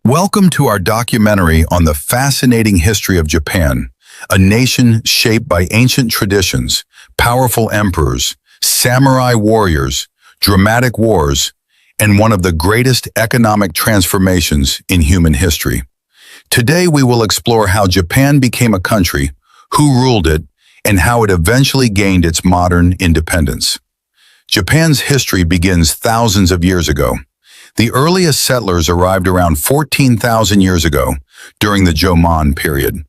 Welcome to our documentary on the fascinating history of Japan, a nation shaped by ancient traditions, powerful emperors, samurai warriors, dramatic wars, and one of the greatest economic transformations in human history. Today we will explore how Japan became a country, who ruled it, and how it eventually gained its modern independence. Japan's history begins thousands of years ago. The earliest settlers arrived around 14,000 years ago, during the Jōmon period.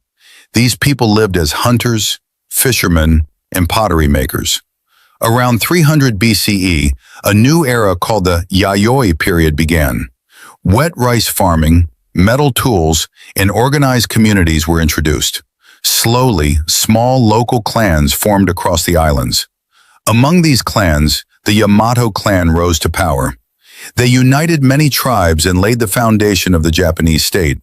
These people lived as hunters, fishermen, and pottery makers. Around 300 BCE, a new era called the Yayoi period began. Wet rice farming, metal tools, and organized communities were introduced. Slowly, small local clans formed across the islands. Among these clans, the Yamato clan rose to power. They united many tribes and laid the foundation of the Japanese state.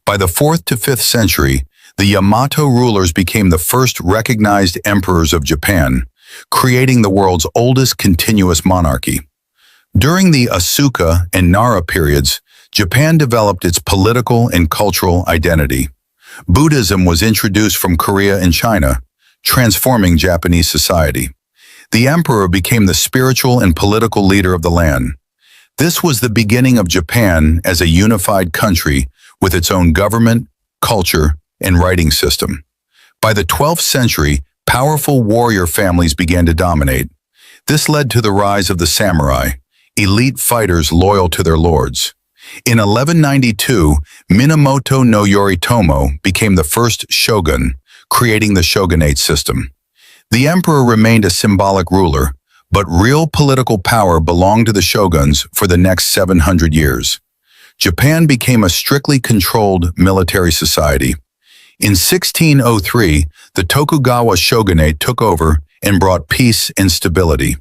By the 4th to 5th century, the Yamato rulers became the first recognized emperors of Japan, creating the world's oldest continuous monarchy. During the Asuka and Nara periods, Japan developed its political and cultural identity. Buddhism was introduced from Korea and China, transforming Japanese society. The emperor became the spiritual and political leader of the land. This was the beginning of Japan as a unified country with its own government, culture, and writing system. By the 12th century, powerful warrior families began to dominate. This led to the rise of the samurai, elite fighters loyal to their lords. In 1192, Minamoto no Yoritomo became the first shogun, creating the shogunate system. The emperor remained a symbolic ruler, but real political power belonged to the shoguns for the next 700 years. Japan became a strictly controlled military society. In 1603, the Tokugawa shogunate took over and brought peace and stability.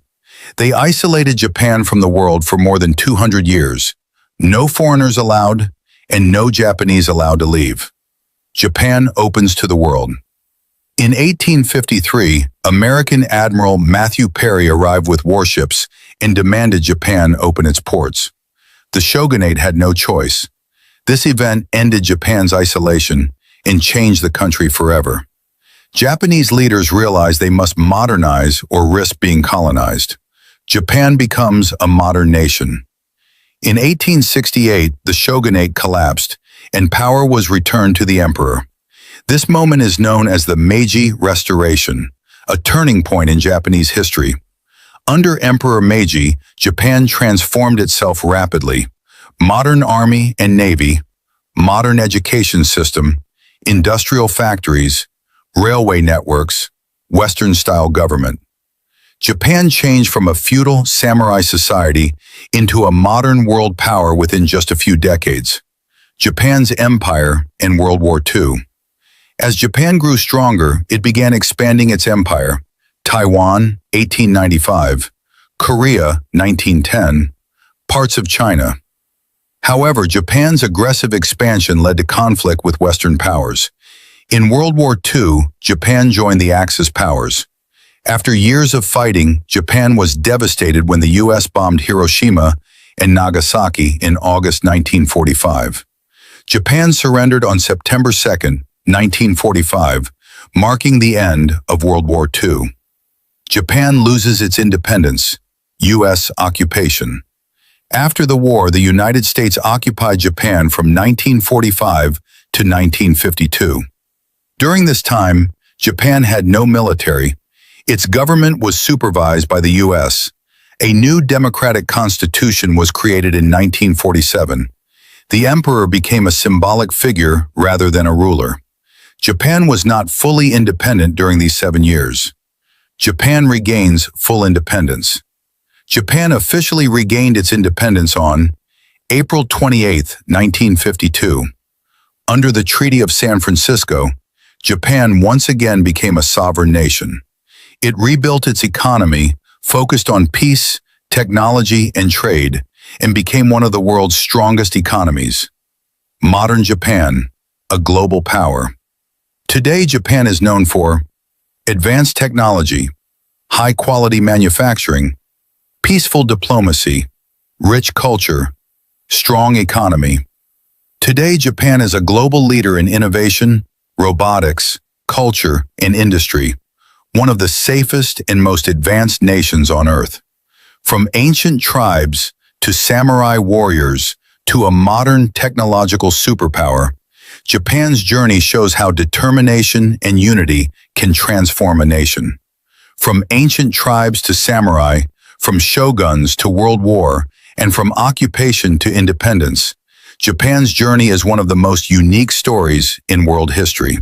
They isolated Japan from the world for more than 200 years. No foreigners allowed, and no Japanese allowed to leave. Japan opens to the world. In 1853, American Admiral Matthew Perry arrived with warships and demanded Japan open its ports. The shogunate had no choice. This event ended Japan's isolation and changed the country forever. Japanese leaders realized they must modernize or risk being colonized. Japan becomes a modern nation. In 1868, the shogunate collapsed and power was returned to the emperor. This moment is known as the Meiji Restoration, a turning point in Japanese history. Under Emperor Meiji, Japan transformed itself rapidly. Modern army and navy, modern education system, industrial factories, railway networks, Western-style government. Japan changed from a feudal samurai society into a modern world power within just a few decades. Japan's empire in World War II. As Japan grew stronger, it began expanding its empire. Taiwan, 1895, Korea, 1910, parts of China. However, Japan's aggressive expansion led to conflict with Western powers. In World War II, Japan joined the Axis powers. After years of fighting, Japan was devastated when the U.S. bombed Hiroshima and Nagasaki in August 1945. Japan surrendered on September 2, 1945, marking the end of World War II. Japan loses its independence. U.S. occupation. After the war, the United States occupied Japan from 1945 to 1952. During this time, Japan had no military. Its government was supervised by the U.S. A new democratic constitution was created in 1947. The emperor became a symbolic figure rather than a ruler. Japan was not fully independent during these 7 years. Japan regains full independence. Japan officially regained its independence on April 28, 1952. Under the Treaty of San Francisco, Japan once again became a sovereign nation. It rebuilt its economy, focused on peace, technology, and trade, and became one of the world's strongest economies. Modern Japan, a global power. Today, Japan is known for advanced technology, high-quality manufacturing, peaceful diplomacy, rich culture, strong economy. Today, Japan is a global leader in innovation, robotics, culture, and industry, one of the safest and most advanced nations on Earth. From ancient tribes to samurai warriors to a modern technological superpower, Japan's journey shows how determination and unity can transform a nation. From ancient tribes to samurai, from shoguns to world war, and from occupation to independence, Japan's journey is one of the most unique stories in world history.